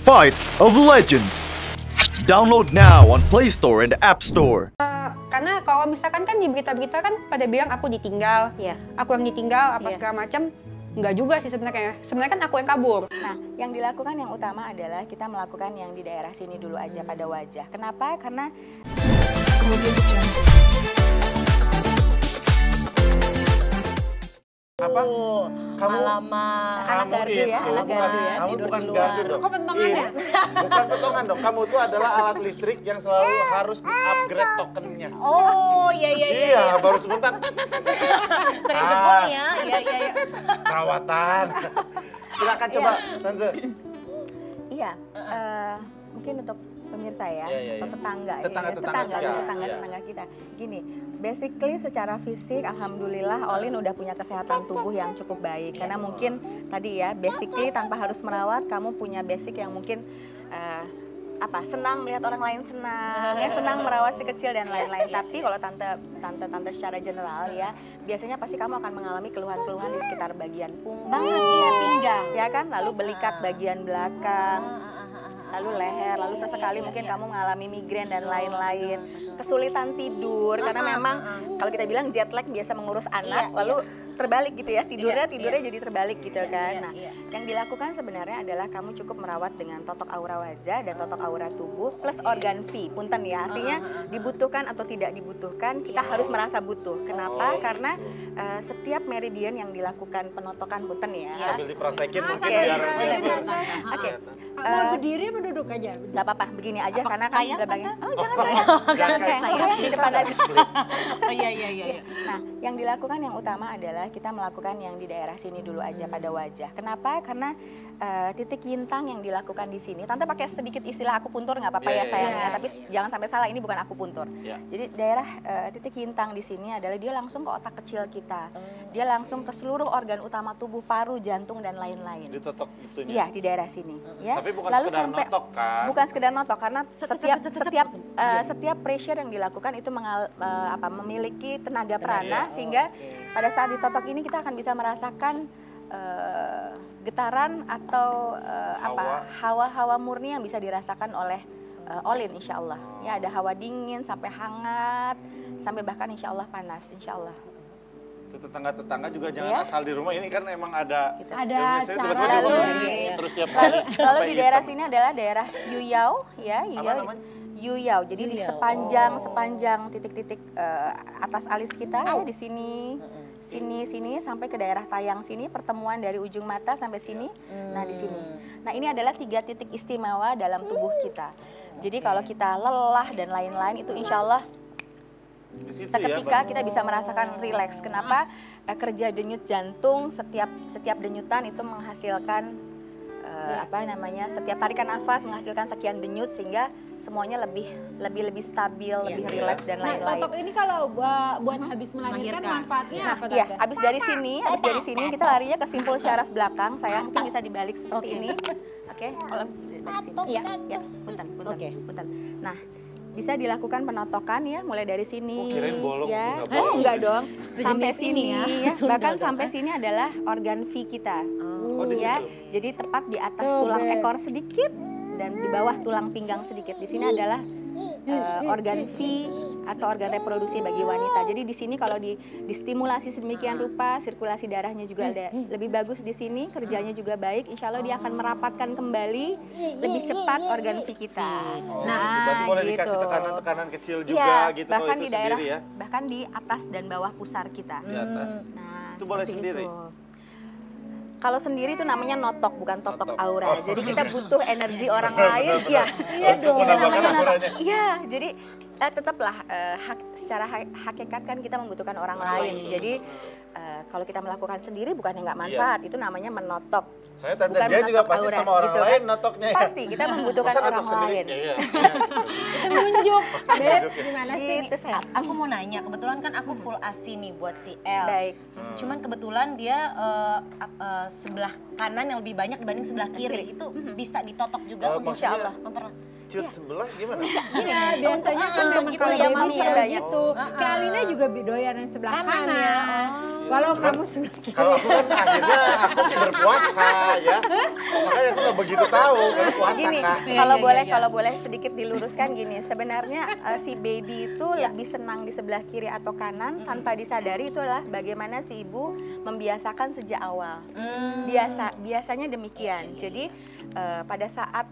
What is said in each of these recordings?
Fight of Legends. Download now on Play Store and App Store. Karena kalau misalkan kan di berita-berita kan pada bilang aku ditinggal, aku yang ditinggal apa segala macam. Enggak juga sih sebenarnya. Sebenarnya kan aku yang kabur. Nah, yang dilakukan yang utama adalah kita melakukan yang di daerah sini dulu aja pada wajah. Kenapa? Karena apa? Kamu anak gardu ya, itu, anak gardu ya. kamu tidur bukan di luar. gardu dong. Kok pentongan ya? Bukan pentongan dong. Kamu itu adalah alat listrik yang selalu harus upgrade tokennya. Oh, iya. Iya, baru sebentar. Sering jebol ya, iya. Perawatan. Silakan coba, Tante. Iya, mungkin untuk pemirsa ya, Iya. atau tetangga Tetangga kita. Gini, basically secara fisik, alhamdulillah Olin udah punya kesehatan tubuh yang cukup baik. Karena mungkin tadi ya, basically tanpa harus merawat, kamu punya basic yang mungkin senang melihat orang lain senang, senang merawat si kecil dan lain-lain. Tapi kalau tante secara general ya, biasanya pasti kamu akan mengalami keluhan-keluhan di sekitar bagian punggung, pinggang, ya kan? Lalu belikat bagian belakang, lalu leher, lalu sesekali mungkin kamu mengalami migrain dan lain-lain. Kesulitan tidur, karena memang kalau kita bilang jet lag biasa mengurus anak, lalu terbalik gitu ya, tidurnya jadi terbalik gitu kan. Nah, yang dilakukan sebenarnya adalah kamu cukup merawat dengan totok aura wajah dan totok aura tubuh plus organ V, punten ya. Artinya dibutuhkan atau tidak dibutuhkan, kita harus merasa butuh. Kenapa? Karena setiap meridian yang dilakukan penotokan, punten ya. Sambil dipraktekin mungkin biar. Oke. Mau berdiri apa duduk aja? Gak apa-apa, begini aja karena kan udah bagian. Oh, Jangan kayak saya di depan aja. Oh, iya. Nah, yang dilakukan yang utama adalah kita melakukan yang di daerah sini dulu aja pada wajah. Kenapa? Karena titik yintang yang dilakukan di sini. Tante pakai sedikit istilah akupuntur nggak apa-apa ya sayangnya, tapi jangan sampai salah, ini bukan akupuntur. Jadi daerah titik yintang di sini adalah dia langsung ke otak kecil kita. Dia langsung ke seluruh organ utama tubuh, paru, jantung dan lain-lain. Ditotok itunya. Iya, di daerah sini. Ya. Tapi bukan lalu sekedar sampai, notok kan? Bukan sekedar notok, karena setiap pressure yang dilakukan itu memiliki tenaga prana, sehingga pada saat ditotok ini kita akan bisa merasakan getaran atau hawa-hawa murni yang bisa dirasakan oleh Olin, insya Allah. Ya, ada hawa dingin sampai hangat, sampai bahkan insya Allah panas, insya Allah. Tetangga-tetangga juga jangan asal di rumah, ini kan emang ada Ada cara. terus tiap hari. Lalu di daerah sini adalah daerah Yuyao, ya, Apa namanya? Yuyao. Jadi di sepanjang titik-titik atas alis kita ya, di sini sampai ke daerah tayang sini, pertemuan dari ujung mata sampai sini. Nah, di sini. Nah, ini adalah 3 titik istimewa dalam tubuh kita. Jadi kalau kita lelah dan lain-lain itu insya Allah seketika kita bisa merasakan rileks. Kenapa? Kerja denyut jantung, setiap denyutan itu menghasilkan setiap tarikan nafas menghasilkan sekian denyut, sehingga semuanya lebih stabil, lebih rileks dan lain-lain. Nah, totok ini kalau buat habis melahirkan manfaatnya apa? Iya, habis dari sini kita larinya ke simpul syaraf belakang. Saya mungkin bisa dibalik seperti ini. Oke, kalau dari sini. Iya, punten. Nah, bisa dilakukan penotokan ya, mulai dari sini. Kirain bolong, ya. bolong. Enggak dong. Sampai Sejenis sini ini ya. ya. Bahkan sampai sini adalah organ V kita. di Ya. situ. Jadi tepat di atas tulang ekor sedikit dan di bawah tulang pinggang sedikit. Di sini adalah organ V atau organ reproduksi bagi wanita. Jadi di sini kalau distimulasi sedemikian rupa, sirkulasi darahnya juga ada lebih bagus di sini, kerjanya juga baik. Insya Allah dia akan merapatkan kembali lebih cepat organ V kita. Berarti boleh dikasih tekanan-tekanan kecil juga ya, gitu bahkan kalau di itu daerah, sendiri ya? bahkan di atas dan bawah pusar kita. Di atas. Nah, Itu boleh seperti sendiri? itu. Kalau sendiri itu namanya notok, bukan totok aura. Jadi kita butuh energi orang lain. Iya, dong. itu namanya Menambahkan notok. auranya. Iya, jadi tetaplah secara hakikat kan kita membutuhkan orang lain. Jadi kalau kita melakukan sendiri bukannya nggak manfaat, itu namanya menotok. Saya tante Bukan dia juga menotok pasti aura, sama orang gitu lain kan. notoknya ya. Pasti kita membutuhkan Masa orang notok sendiri? lain. Iya. Itu nunjuk, Beb, gimana sih? Gitu sayang. Aku mau nanya, kebetulan kan aku full ASI nih buat si El. Baik. Cuman kebetulan dia sebelah kanan yang lebih banyak dibanding sebelah kiri. Itu bisa ditotok juga untuk maksudnya- Insya Allah. Ciut sebelah gimana? Iya, biasanya kan untuk memang gitu kalau ya, baby Mami, ya? selalu gitu. Kak Alina juga doyan yang sebelah kanan. ya. Walau kamu sebelah kiri. Kalau aku kan akhirnya aku sih berpuasa ya. Makanya aku nggak begitu tahu karena puasa Gini, kan. kalau boleh sedikit diluruskan gini, sebenarnya si baby itu lebih senang di sebelah kiri atau kanan tanpa disadari, itu adalah bagaimana si ibu membiasakan sejak awal. Biasanya demikian. Jadi pada saat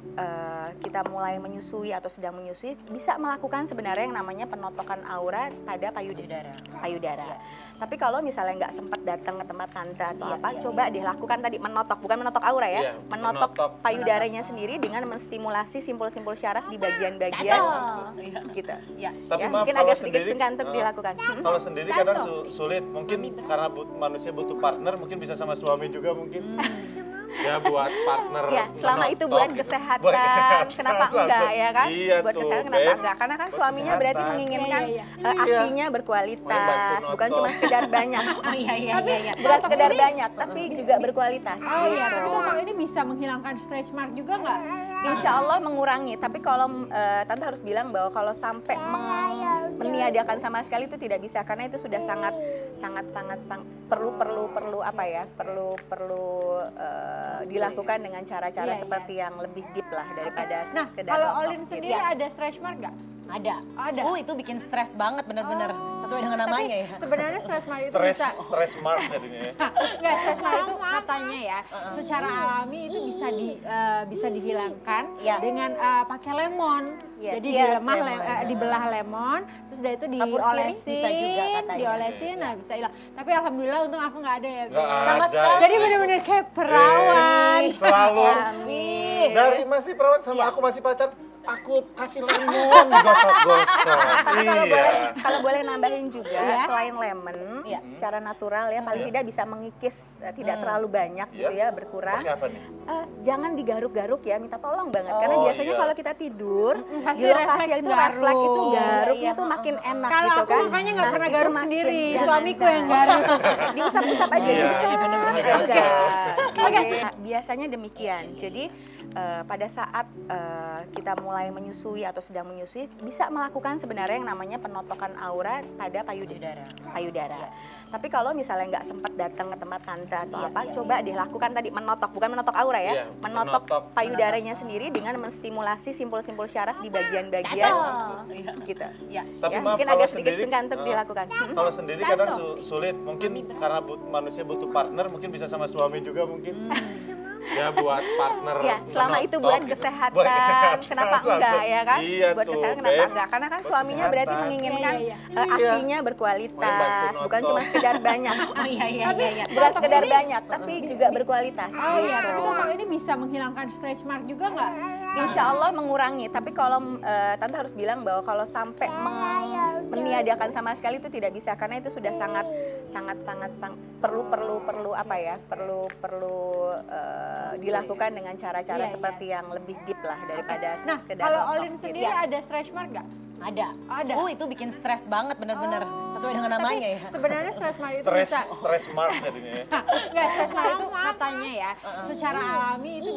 kita mulai menyusui atau sedang menyusui, bisa melakukan sebenarnya yang namanya penotokan aura pada payudara. Tapi kalau misalnya nggak sempat datang ke tempat tante atau coba deh lakukan tadi menotok, bukan menotok aura ya, menotok payudaranya sendiri dengan menstimulasi simpul-simpul syaraf di bagian-bagian gitu. Tapi Ya, maaf, mungkin kalau agak sedikit senggan untuk dilakukan. Kalau sendiri kadang sulit, mungkin karena manusia butuh partner, mungkin bisa sama suami juga mungkin. Ya buat partner. Ya, selama itu buat gitu. kesehatan, kenapa enggak ya kan? Iya Buat tuh, kesehatan kenapa Beb. enggak? Karena kan Buat suaminya berarti kesehatan. menginginkan Iya. ASI-nya berkualitas, bukan cuma sekedar banyak. Oh iya. Bukan sekedar banyak, tapi juga berkualitas. Oh iya, gitu. tapi kalau ini bisa menghilangkan stretch mark juga nggak? Insya Allah mengurangi, tapi kalau tante harus bilang bahwa kalau sampai meniadakan sama sekali itu tidak bisa, karena itu sudah sangat perlu apa ya, perlu dilakukan dengan cara-cara Iya, seperti yang lebih deep lah daripada Nah, sekedar kalau nonton Olin gitu. sendiri ada stretch mark nggak? Ada. Ada. Itu bikin stres banget bener-bener. Sesuai dengan namanya ya. Sebenarnya stretch mark itu bisa Stress mark jadinya ya. Enggak, stretch mark itu katanya ya, secara alami itu bisa dihilangkan dengan pakai lemon. Yes, Jadi yes, dibelah lemon, terus dari itu Kapur sirih bisa juga katanya. diolesin, nah bisa hilang. Tapi alhamdulillah untung aku nggak ada ya. Beb. Nggak Sama ada. sekali. Jadi bener-bener kayak perawan. Selalu. Amin. Dari masih perawan sama aku masih pacar, aku kasih lemon digosok-gosok. Iya. Kalau boleh nambahin juga, Ya. selain lemon, secara natural ya, paling tidak bisa mengikis, tidak terlalu banyak gitu ya, berkurang. Pakai apa nih? Jangan digaruk-garuk ya, minta tolong banget. Oh, Karena biasanya iya. kalau kita tidur, pasti di lokasi refleks itu garuk. refleks itu garuknya tuh makin enak Kalau gitu aku kan. makanya nggak pernah itu garuk makin sendiri, jangan, suamiku yang garuk. Diusap-usap aja, Iya, diusap bener-bener aja. Oke. Nah, biasanya demikian. Jadi pada saat kita mulai menyusui atau sedang menyusui, bisa melakukan sebenarnya yang namanya penotokan aura pada payudara. Tapi kalau misalnya nggak sempat datang ke tempat tante atau coba deh lakukan tadi menotok, bukan menotok aura ya, Iya, menotok menotok payudaranya sendiri dengan menstimulasi simpul-simpul syaraf di bagian-bagian gitu. Tapi Ya, maaf, mungkin kalau agak sedikit sendiri, senggan untuk dilakukan. Kalau sendiri kadang sulit, mungkin karena manusia butuh partner, mungkin bisa sama suami juga mungkin. Ya buat partner. Ya, selama itu buat gitu. kesehatan, Buat kesehatan. kenapa enggak ya kan? Iya Buat tuh, kesehatan kenapa Beb. enggak? Karena kan Buat suaminya berarti kesehatan. menginginkan Iya, ASI-nya berkualitas, Bantu bukan nonton. cuma sekedar banyak. Oh iya. Bukan sekedar banyak, tapi juga berkualitas. Oh iya, gitu. tapi kalau ini bisa menghilangkan stretch mark juga nggak? Insya Allah mengurangi, tapi kalau tante harus bilang bahwa kalau sampai meniadakan sama sekali itu tidak bisa, karena itu sudah sangat perlu apa ya, perlu dilakukan dengan cara-cara Iya, seperti yang lebih deep lah daripada Nah, sekedar kalau nonton Olin gitu. sendiri ada stretch mark nggak? Ada. Ada. Itu bikin stres banget bener-bener. Sesuai dengan namanya ya. Sebenarnya stretch mark itu bisa Stress mark jadinya ya. Enggak, stretch mark itu katanya ya, secara alami itu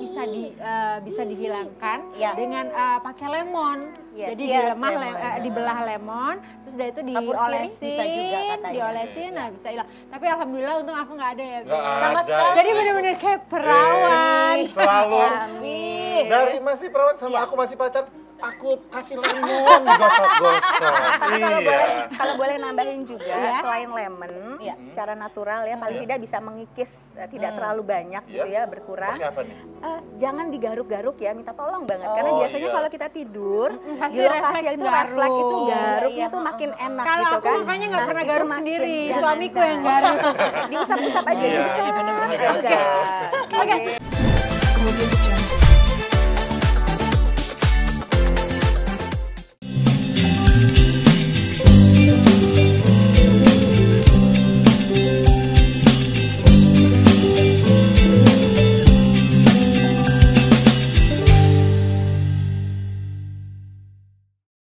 bisa dihilangkan dengan pakai lemon. Yes, Jadi yes, dibelah lemon, terus dari itu Kapur sirih bisa juga katanya. diolesin, nah bisa hilang. Tapi alhamdulillah untung aku nggak ada ya. Beb. Nggak Sama ada. sekali. Jadi bener-bener kayak perawan. Selalu. Amin. Dari masih perawan sama aku masih pacar, aku kasih lemon digosok-gosok. Iya. Kalau boleh nambahin juga, Ya. selain lemon, secara natural ya, paling tidak bisa mengikis, tidak terlalu banyak gitu ya, berkurang. Pakai apa nih? Jangan digaruk-garuk ya, minta tolong banget. Karena Oh, biasanya iya. kalau kita tidur, pasti di lokasi refleks itu garuk. refleks itu garuknya tuh makin enak Kalau gitu aku kan. makanya nggak pernah itu garuk makin sendiri, jangan, suamiku yang garuk. Diusap-usap aja, Iya, diusap bener-bener aja. Oke. Gitu.